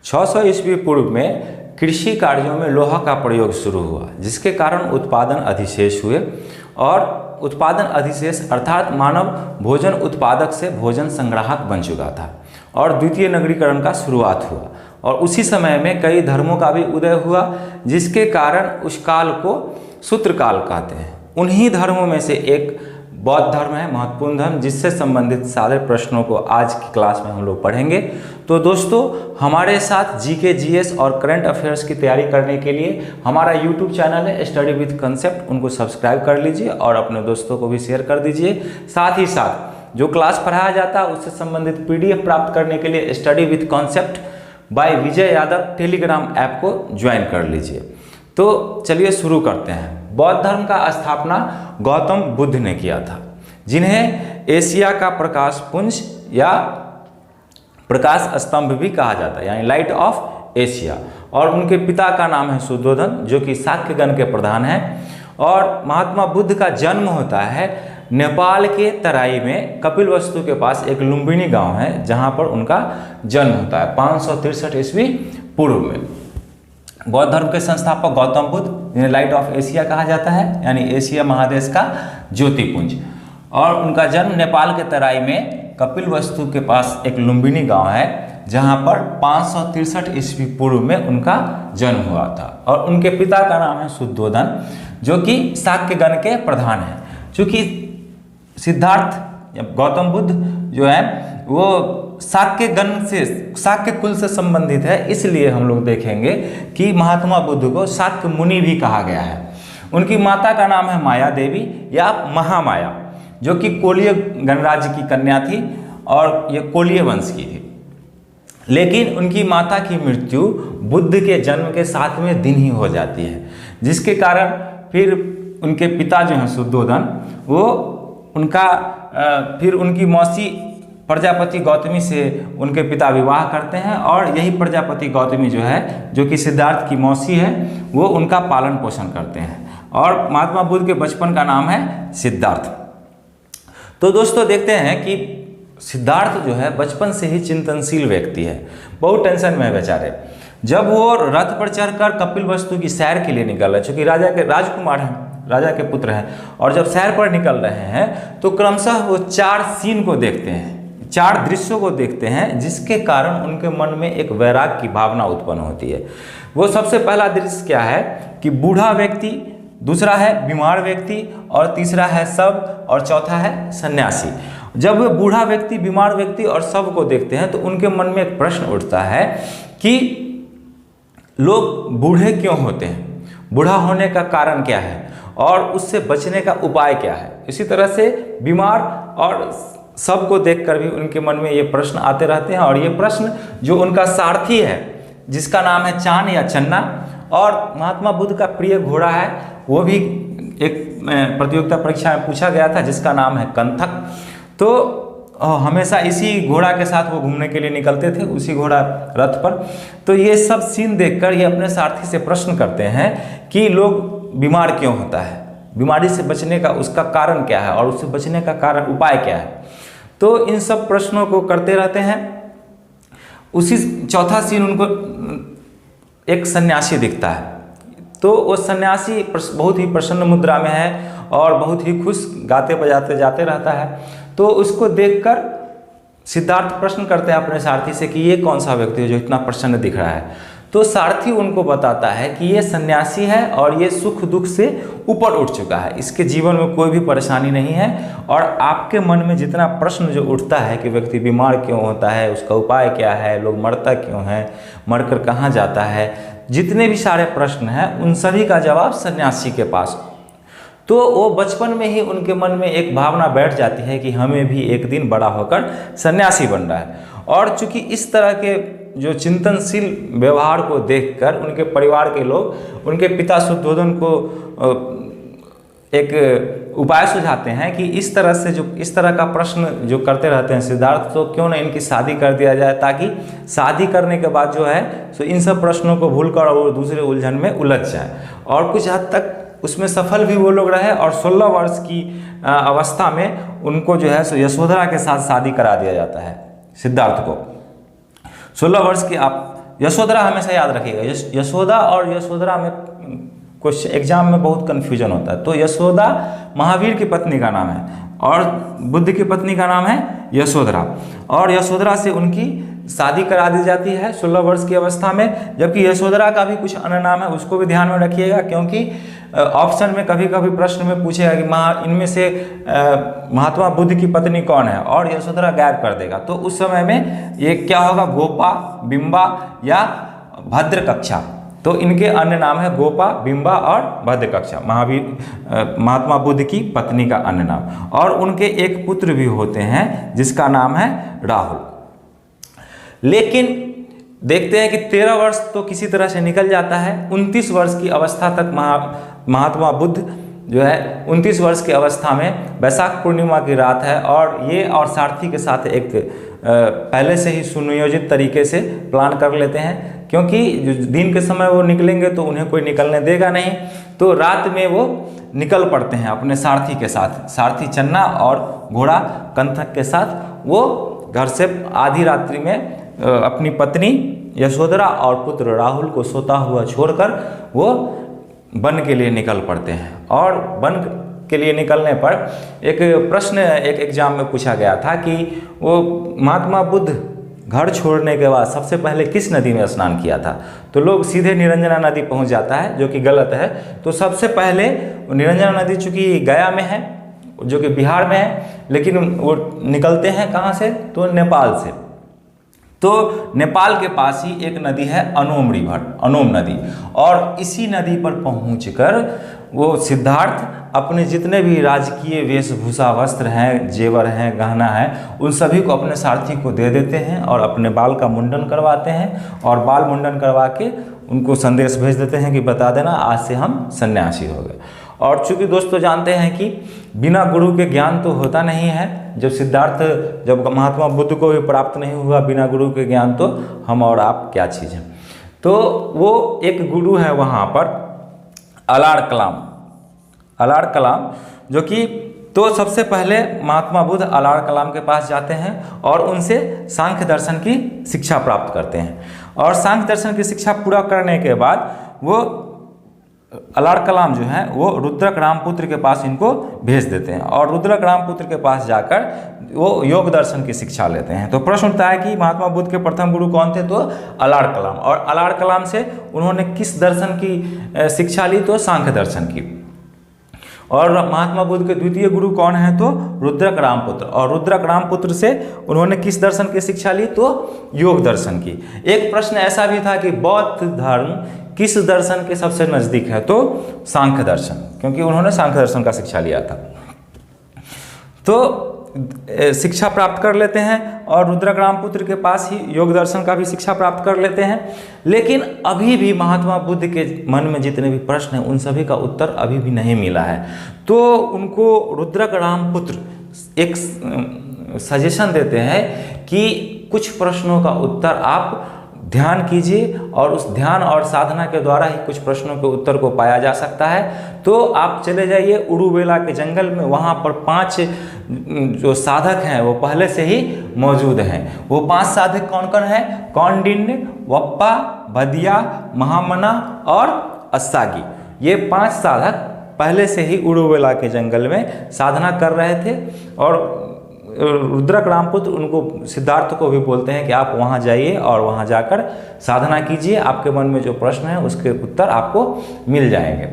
600 ईस्वी पूर्व में कृषि कार्यों में लोहा का प्रयोग शुरू हुआ, जिसके कारण उत्पादन अधिशेष हुए और उत्पादन अधिशेष अर्थात मानव भोजन उत्पादक से भोजन संग्राहक बन चुका था और द्वितीय नगरीकरण का शुरुआत हुआ। और उसी समय में कई धर्मों का भी उदय हुआ, जिसके कारण उस काल को सूत्रकाल कहते हैं। उन्हीं धर्मों में से एक बौद्ध धर्म है, महत्वपूर्ण धर्म, जिससे संबंधित सारे प्रश्नों को आज की क्लास में हम लोग पढ़ेंगे। तो दोस्तों, हमारे साथ जीके, जीएस और करंट अफेयर्स की तैयारी करने के लिए हमारा यूट्यूब चैनल है स्टडी विद कंसेप्ट, उनको सब्सक्राइब कर लीजिए और अपने दोस्तों को भी शेयर कर दीजिए। साथ ही साथ जो क्लास पढ़ाया जाता है उससे संबंधित पीडीएफ प्राप्त करने के लिए study with concept bye Vijay Yadav Telegram app को ज्वाइन कर लीजिए। तो चलिए शुरू करते हैं। बौद्ध धर्म का स्थापना गौतम बुद्ध ने किया था, जिन्हें एशिया का प्रकाश पुंज या प्रकाश स्तंभ भी कहा जाता है, यानी लाइट ऑफ एशिया। और उनके पिता का नाम है शुद्धोधन, जो कि शाक्यगण के प्रधान हैं। और महात्मा बुद्ध का जन्म होता है नेपाल के तराई में कपिलवस्तु के पास एक लुम्बिनी गांव है, जहां पर उनका जन्म होता है 563 ईस्वी पूर्व में। बौद्ध धर्म के संस्थापक गौतम बुद्ध, जिन्हें लाइट ऑफ एशिया कहा जाता है, यानी एशिया महादेश का ज्योतिपुंज। और उनका जन्म नेपाल के तराई में कपिलवस्तु के पास एक लुम्बिनी गांव है, जहां पर 563 ईस्वी पूर्व में उनका जन्म हुआ था। और उनके पिता का नाम है शुद्धोधन, जो कि शाक्यगण के प्रधान हैं। चूँकि सिद्धार्थ गौतम बुद्ध जो है वो शाक्यगण से, शाक्य कुल से संबंधित है, इसलिए हम लोग देखेंगे कि महात्मा बुद्ध को शाक्य मुनि भी कहा गया है। उनकी माता का नाम है माया देवी या महामाया, जो कि कोलीय गणराज्य की कन्या थी और ये कोलीय वंश की थी। लेकिन उनकी माता की मृत्यु बुद्ध के जन्म के 7वें दिन ही हो जाती है, जिसके कारण फिर उनके पिता जो हैं शुद्धोधन, वो फिर उनकी मौसी प्रजापति गौतमी से उनके पिता विवाह करते हैं। और यही प्रजापति गौतमी जो है, जो कि सिद्धार्थ की मौसी है, वो उनका पालन पोषण करते हैं। और महात्मा बुद्ध के बचपन का नाम है सिद्धार्थ। तो दोस्तों देखते हैं कि सिद्धार्थ जो है बचपन से ही चिंतनशील व्यक्ति है, बहुत टेंशन में है बेचारे। जब वो रथ पर चढ़कर कपिलवस्तु की सैर के लिए निकल रहे, चूँकि राजा के राजकुमार हैं, राजा के पुत्र हैं, और जब सैर पर निकल रहे हैं तो क्रमशः वो 4 सीन को देखते हैं, 4 दृश्यों को देखते हैं, जिसके कारण उनके मन में एक वैराग की भावना उत्पन्न होती है। वो सबसे पहला दृश्य क्या है कि बूढ़ा व्यक्ति, दूसरा है बीमार व्यक्ति, और तीसरा है शव, और चौथा है सन्यासी। जब वे बूढ़ा व्यक्ति, बीमार व्यक्ति और शव को देखते हैं तो उनके मन में एक प्रश्न उठता है कि लोग बूढ़े क्यों होते हैं, बूढ़ा होने का कारण क्या है और उससे बचने का उपाय क्या है। इसी तरह से बीमार और सबको देखकर भी उनके मन में ये प्रश्न आते रहते हैं। और ये प्रश्न जो उनका सारथी है, जिसका नाम है चान या चन्ना, और महात्मा बुद्ध का प्रिय घोड़ा है, वो भी एक प्रतियोगिता परीक्षा में पूछा गया था, जिसका नाम है कंथक। तो हमेशा इसी घोड़ा के साथ वो घूमने के लिए निकलते थे, उसी घोड़ा रथ पर। तो ये सब सीन देखकर ये अपने सारथी से प्रश्न करते हैं कि लोग बीमार क्यों होता है, बीमारी से बचने का उसका कारण क्या है और उससे बचने का कारण उपाय क्या है। तो इन सब प्रश्नों को करते रहते हैं। उसी चौथा सीन उनको एक सन्यासी दिखता है। तो वो सन्यासी बहुत ही प्रसन्न मुद्रा में है और बहुत ही खुश गाते बजाते जाते रहता है। तो उसको देखकर सिद्धार्थ प्रश्न करते हैं अपने सारथी से कि ये कौन सा व्यक्ति है जो इतना प्रसन्न दिख रहा है। तो सारथी उनको बताता है कि ये सन्यासी है और ये सुख दुख से ऊपर उठ चुका है, इसके जीवन में कोई भी परेशानी नहीं है। और आपके मन में जितना प्रश्न जो उठता है कि व्यक्ति बीमार क्यों होता है, उसका उपाय क्या है, लोग मरता क्यों है, मरकर कहाँ जाता है, जितने भी सारे प्रश्न हैं उन सभी का जवाब सन्यासी के पास। तो वो बचपन में ही उनके मन में एक भावना बैठ जाती है कि हमें भी एक दिन बड़ा होकर सन्यासी बन रहा है। और चूंकि इस तरह के जो चिंतनशील व्यवहार को देखकर उनके परिवार के लोग उनके पिता शुद्धोधन को एक उपाय सुझाते हैं कि इस तरह से जो इस तरह का प्रश्न जो करते रहते हैं सिद्धार्थ, तो क्यों ना इनकी शादी कर दिया जाए, ताकि शादी करने के बाद जो है तो इन सब प्रश्नों को भूलकर और दूसरे उलझन में उलझ जाए। और कुछ हद तक उसमें सफल भी वो लोग रहे और 16 वर्ष की अवस्था में उनको जो है सो यशोधरा के साथ शादी करा दिया जाता है। सिद्धार्थ को 16 वर्ष की यशोधरा हमेशा याद रखिएगा, यशोदा और यशोधरा में क्वेश्चन एग्जाम में बहुत कन्फ्यूजन होता है। तो यशोदा महावीर की पत्नी का नाम है और बुद्ध की पत्नी का नाम है यशोधरा, और यशोधरा से उनकी शादी करा दी जाती है 16 वर्ष की अवस्था में। जबकि यशोधरा का भी कुछ अन्य नाम है, उसको भी ध्यान में रखिएगा, क्योंकि ऑप्शन में कभी कभी प्रश्न में पूछेगा कि इनमें से महात्मा बुद्ध की पत्नी कौन है, और यशोधरा गायब कर देगा। तो उस समय में ये क्या होगा, गोपा, बिंबा या भद्रकक्षा। तो इनके अन्य नाम है गोपा, बिंबा और भद्रकक्षा, महात्मा बुद्ध की पत्नी का अन्य नाम। और उनके एक पुत्र भी होते हैं जिसका नाम है राहुल। लेकिन देखते हैं कि 13 वर्ष तो किसी तरह से निकल जाता है। 29 वर्ष की अवस्था तक महात्मा बुद्ध जो है 29 वर्ष की अवस्था में वैशाख पूर्णिमा की रात है, और ये और सारथी के साथ एक पहले से ही सुनियोजित तरीके से प्लान कर लेते हैं, क्योंकि दिन के समय वो निकलेंगे तो उन्हें कोई निकलने देगा नहीं। तो रात में वो निकल पड़ते हैं अपने सारथी के साथ, सारथी चन्ना और घोड़ा कंथक के साथ। वो घर से आधी रात्रि में अपनी पत्नी यशोधरा और पुत्र राहुल को सोता हुआ छोड़कर वो वन के लिए निकल पड़ते हैं। और वन के लिए निकलने पर एक प्रश्न एक एग्जाम में पूछा गया था कि वो महात्मा बुद्ध घर छोड़ने के बाद सबसे पहले किस नदी में स्नान किया था। तो लोग सीधे निरंजना नदी पहुंच जाता है, जो कि गलत है। तो सबसे पहले निरंजना नदी चूँकि गया में है, जो कि बिहार में है, लेकिन वो निकलते हैं कहाँ से, तो नेपाल से। तो नेपाल के पास ही एक नदी है अनोम रिवर, अनोम नदी, और इसी नदी पर पहुंचकर वो सिद्धार्थ अपने जितने भी राजकीय वेशभूषा, वस्त्र हैं, जेवर हैं, गहना है, उन सभी को अपने सारथी को दे देते हैं और अपने बाल का मुंडन करवाते हैं। और बाल मुंडन करवा के उनको संदेश भेज देते हैं कि बता देना आज से हम सन्यासी हो गए। और चूंकि दोस्तों जानते हैं कि बिना गुरु के ज्ञान तो होता नहीं है। जब महात्मा बुद्ध को भी प्राप्त नहीं हुआ बिना गुरु के ज्ञान, तो हम और आप क्या चीज़ हैं। तो वो एक गुरु है वहाँ पर अलाड़ कलाम, जो कि तो सबसे पहले महात्मा बुद्ध अलाड़ कलाम के पास जाते हैं और उनसे सांख्य दर्शन की शिक्षा प्राप्त करते हैं। और सांख्य दर्शन की शिक्षा पूरा करने के बाद वो अलाड़ कलाम जो है वो रुद्रक रामपुत्र के पास इनको भेज देते हैं, और रुद्रक रामपुत्र के पास जाकर वो योग दर्शन की शिक्षा लेते हैं। तो प्रश्न उठता है कि महात्मा बुद्ध के प्रथम गुरु कौन थे, तो अलाड़ कलाम। और अलाड़ कलाम से उन्होंने किस दर्शन की शिक्षा ली, तो सांख्य दर्शन की। और महात्मा बुद्ध के द्वितीय गुरु कौन है, तो रुद्रक रामपुत्र। और रुद्रक रामपुत्र से उन्होंने किस दर्शन की शिक्षा ली, तो योग दर्शन की। एक प्रश्न ऐसा भी था कि बौद्ध धर्म किस दर्शन के सबसे नज़दीक है, तो सांख्य दर्शन, क्योंकि उन्होंने सांख्य दर्शन का शिक्षा लिया था। तो शिक्षा प्राप्त कर लेते हैं और रुद्रक रामपुत्र के पास ही योग दर्शन का भी शिक्षा प्राप्त कर लेते हैं। लेकिन अभी भी महात्मा बुद्ध के मन में जितने भी प्रश्न हैं उन सभी का उत्तर अभी भी नहीं मिला है। तो उनको रुद्रक रामपुत्र एक सजेशन देते हैं कि कुछ प्रश्नों का उत्तर आप ध्यान कीजिए, और उस ध्यान और साधना के द्वारा ही कुछ प्रश्नों के उत्तर को पाया जा सकता है। तो आप चले जाइए उड़ुबेला के जंगल में, वहाँ पर 5 जो साधक हैं वो पहले से ही मौजूद हैं। वो 5 साधक कौन कौन हैं, कौंडिन्य, वप्पा, भदिया, महामना और अस्सागी। ये 5 साधक पहले से ही उड़ुबेला के जंगल में साधना कर रहे थे। और रुद्रक रामपुत्र उनको, सिद्धार्थ को भी बोलते हैं कि आप वहाँ जाइए और वहाँ जाकर साधना कीजिए, आपके मन में जो प्रश्न है उसके उत्तर आपको मिल जाएंगे।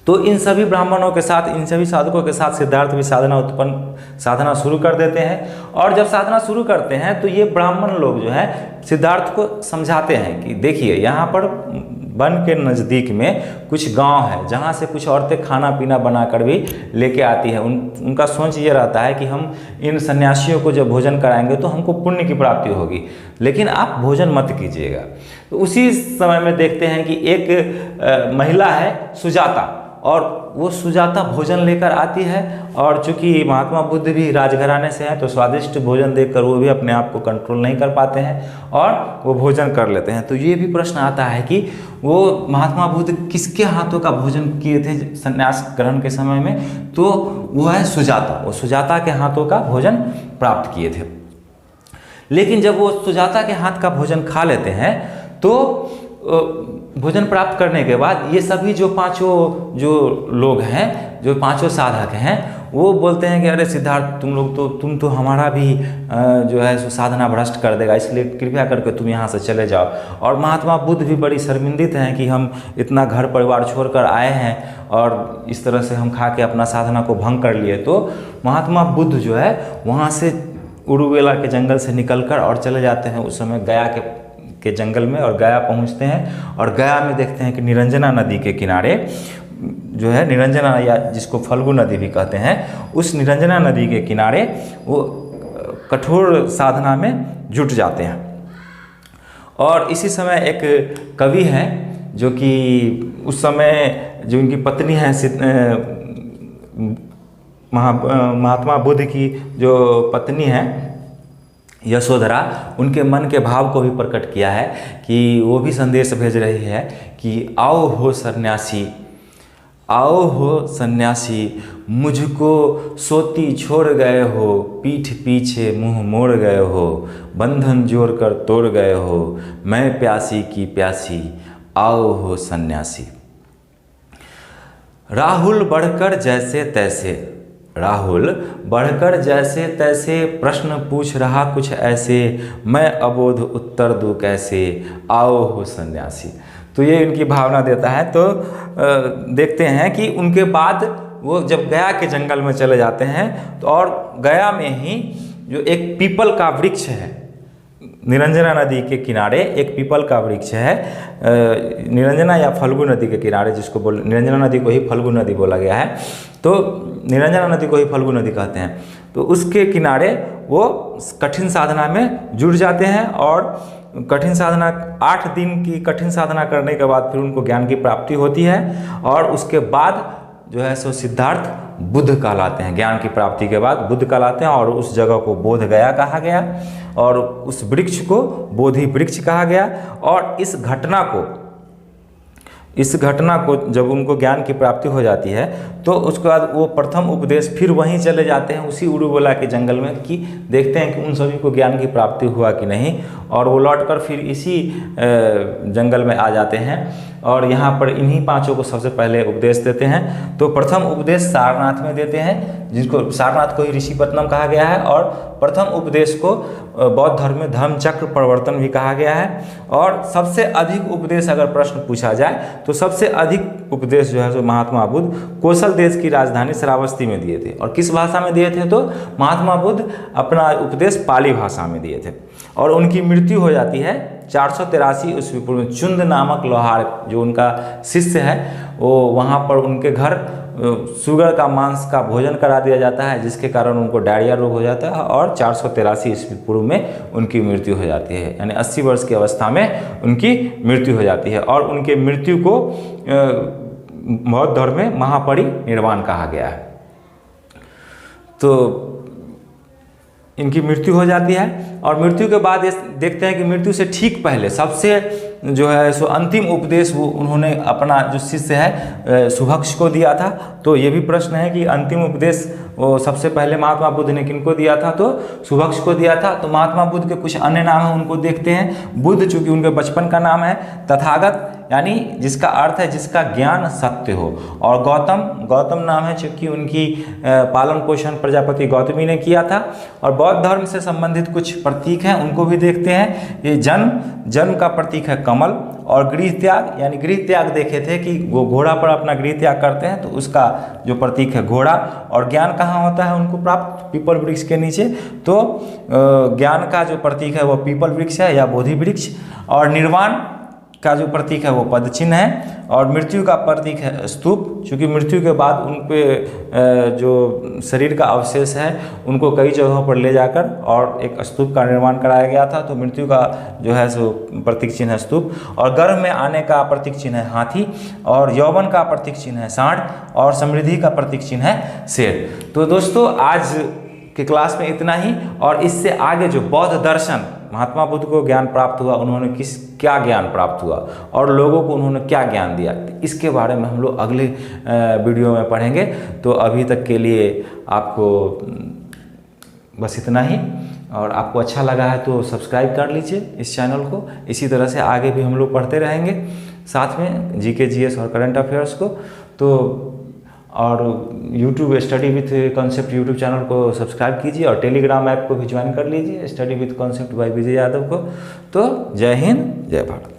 तो इन सभी ब्राह्मणों के साथ, इन सभी साधकों के साथ सिद्धार्थ भी साधना शुरू कर देते हैं। और जब साधना शुरू करते हैं तो ये ब्राह्मण लोग जो है सिद्धार्थ को समझाते हैं कि देखिए यहाँ पर वन के नज़दीक में कुछ गांव है जहाँ से कुछ औरतें खाना पीना बनाकर भी लेके आती है। उनका सोच ये रहता है कि हम इन सन्यासियों को जब भोजन कराएंगे तो हमको पुण्य की प्राप्ति होगी, लेकिन आप भोजन मत कीजिएगा। तो उसी समय में देखते हैं कि एक महिला है सुजाता, और वो सुजाता भोजन लेकर आती है। और चूँकि महात्मा बुद्ध भी राजघराने से हैं तो स्वादिष्ट भोजन देखकर वो भी अपने आप को कंट्रोल नहीं कर पाते हैं और वो भोजन कर लेते हैं। तो ये भी प्रश्न आता है कि वो महात्मा बुद्ध किसके हाथों का भोजन किए थे संन्यास ग्रहण के समय में, तो वो है सुजाता। वो सुजाता के हाथों का भोजन प्राप्त किए थे। लेकिन जब वो सुजाता के हाथ का भोजन खा लेते हैं तो भोजन प्राप्त करने के बाद ये सभी जो पांचों जो लोग हैं, जो पांचों साधक हैं, वो बोलते हैं कि अरे सिद्धार्थ, तुम तो हमारा भी जो है सो साधना भ्रष्ट कर देगा, इसलिए कृपया करके तुम यहाँ से चले जाओ। और महात्मा बुद्ध भी बड़ी शर्मिंदित हैं कि हम इतना घर परिवार छोड़कर आए हैं और इस तरह से हम खा के अपना साधना को भंग कर लिए। तो महात्मा बुद्ध जो है वहाँ से उरुवेला के जंगल से निकलकर और चले जाते हैं उस समय गया के जंगल में, और गया पहुँचते हैं और गया में देखते हैं कि निरंजना नदी के किनारे जो है, निरंजना या जिसको फल्गु नदी भी कहते हैं, उस निरंजना नदी के किनारे वो कठोर साधना में जुट जाते हैं। और इसी समय एक कवि हैं जो कि उस समय जो उनकी पत्नी है महात्मा बुद्ध की जो पत्नी है यशोधरा, उनके मन के भाव को भी प्रकट किया है कि वो भी संदेश भेज रही है कि आओ हो सन्यासी, आओ हो सन्यासी, मुझको सोती छोड़ गए हो, पीठ पीछे मुंह मोड़ गए हो, बंधन जोड़ कर तोड़ गए हो, मैं प्यासी की प्यासी, आओ हो सन्यासी। राहुल बढ़कर जैसे तैसे, राहुल बढ़कर जैसे तैसे, प्रश्न पूछ रहा कुछ ऐसे, मैं अबोध उत्तर दूँ कैसे, आओ हो सन्यासी। तो ये इनकी भावना देता है। तो देखते हैं कि उनके बाद वो जब गया के जंगल में चले जाते हैं तो और गया में ही जो एक पीपल का वृक्ष है, निरंजना नदी के किनारे एक पीपल का वृक्ष है, निरंजना या फल्गु नदी के किनारे, जिसको निरंजना नदी को ही फल्गु नदी बोला गया है, तो निरंजना नदी को ही फल्गु नदी कहते हैं। तो उसके किनारे वो कठिन साधना में जुड़ जाते हैं और कठिन साधना 8 दिन की कठिन साधना करने के बाद फिर उनको ज्ञान की प्राप्ति होती है और उसके बाद जो है सो सिद्धार्थ बुद्ध कहलाते हैं। ज्ञान की प्राप्ति के बाद बुद्ध कहलाते हैं और उस जगह को बोध गया कहा गया और उस वृक्ष को बोधि वृक्ष कहा गया। और इस घटना को जब उनको ज्ञान की प्राप्ति हो जाती है तो उसके बाद वो प्रथम उपदेश फिर वहीं चले जाते हैं उसी उरुवेला के जंगल में कि देखते हैं कि उन सभी को ज्ञान की प्राप्ति हुआ कि नहीं, और वो लौटकर फिर इसी जंगल में आ जाते हैं और यहाँ पर इन्हीं पांचों को सबसे पहले उपदेश देते हैं। तो प्रथम उपदेश सारनाथ में देते हैं, जिसको सारनाथ को ही ऋषिपत्नम कहा गया है, और प्रथम उपदेश को बौद्ध धर्म में धम्मचक्र प्रवर्तन भी कहा गया है। और सबसे अधिक उपदेश अगर प्रश्न पूछा जाए तो सबसे अधिक उपदेश जो है सो महात्मा बुद्ध कोसल देश की राजधानी श्रावस्ती में दिए थे। और किस भाषा में दिए थे? तो महात्मा बुद्ध अपना उपदेश पाली भाषा में दिए थे। और उनकी मृत्यु हो जाती है 483 ईस्वी पूर्व में। चुंद नामक लोहार जो उनका शिष्य है वो वहाँ पर उनके घर सुगर का मांस का भोजन करा दिया जाता है, जिसके कारण उनको डायरिया रोग हो जाता है और 483 ईस्वी पूर्व में उनकी मृत्यु हो जाती है। यानी 80 वर्ष की अवस्था में उनकी मृत्यु हो जाती है। और उनके मृत्यु को बौद्ध धर्म में महापरिनिर्वाण कहा गया है। तो इनकी मृत्यु हो जाती है और मृत्यु के बाद ये देखते हैं कि मृत्यु से ठीक पहले सबसे जो है सो अंतिम उपदेश वो उन्होंने अपना जो शिष्य है सुभक्ष को दिया था। तो ये भी प्रश्न है कि अंतिम उपदेश वो सबसे पहले महात्मा बुद्ध ने किनको दिया था? तो सुभक्ष को दिया था। तो महात्मा बुद्ध के कुछ अन्य नाम हैं, उनको देखते हैं। बुद्ध चूँकि उनके बचपन का नाम है, तथागत यानी जिसका अर्थ है जिसका ज्ञान सत्य हो, और गौतम नाम है चूँकि उनकी पालन पोषण प्रजापति गौतमी ने किया था। और बौद्ध धर्म से संबंधित कुछ प्रतीक हैं, उनको भी देखते हैं। ये जन्म का प्रतीक है कमल, और गृह त्याग यानी गृह त्याग देखे थे कि वो घोड़ा पर अपना गृह त्याग करते हैं, तो उसका जो प्रतीक है घोड़ा। और ज्ञान कहाँ होता है उनको प्राप्त? पीपल वृक्ष के नीचे। तो ज्ञान का जो प्रतीक है वो पीपल वृक्ष है या बोधि वृक्ष। और निर्वाण का जो प्रतीक है वो पद चिन्ह है। और मृत्यु का प्रतीक है स्तूप, क्योंकि मृत्यु के बाद उन पे जो शरीर का अवशेष है उनको कई जगहों पर ले जाकर और एक स्तूप का निर्माण कराया गया था। तो मृत्यु का जो है सो प्रतीक चिन्ह है स्तूप। और गर्भ में आने का प्रतीक चिन्ह है हाथी, और यौवन का प्रतीक चिन्ह है सांड, और समृद्धि का प्रतीक चिन्ह है शेर। तो दोस्तों आज के क्लास में इतना ही। और इससे आगे जो बौद्ध दर्शन महात्मा बुद्ध को ज्ञान प्राप्त हुआ, उन्होंने क्या ज्ञान प्राप्त हुआ और लोगों को उन्होंने क्या ज्ञान दिया, इसके बारे में हम लोग अगले वीडियो में पढ़ेंगे। तो अभी तक के लिए आपको बस इतना ही। और आपको अच्छा लगा है तो सब्सक्राइब कर लीजिए इस चैनल को। इसी तरह से आगे भी हम लोग पढ़ते रहेंगे साथ में जीके जीएस और करंट अफेयर्स को। तो और YouTube study with concept YouTube channel को सब्सक्राइब कीजिए और टेलीग्राम ऐप को भी ज्वाइन कर लीजिए, study with concept bye Vijay Yadav को। तो जय हिंद, जय भारत।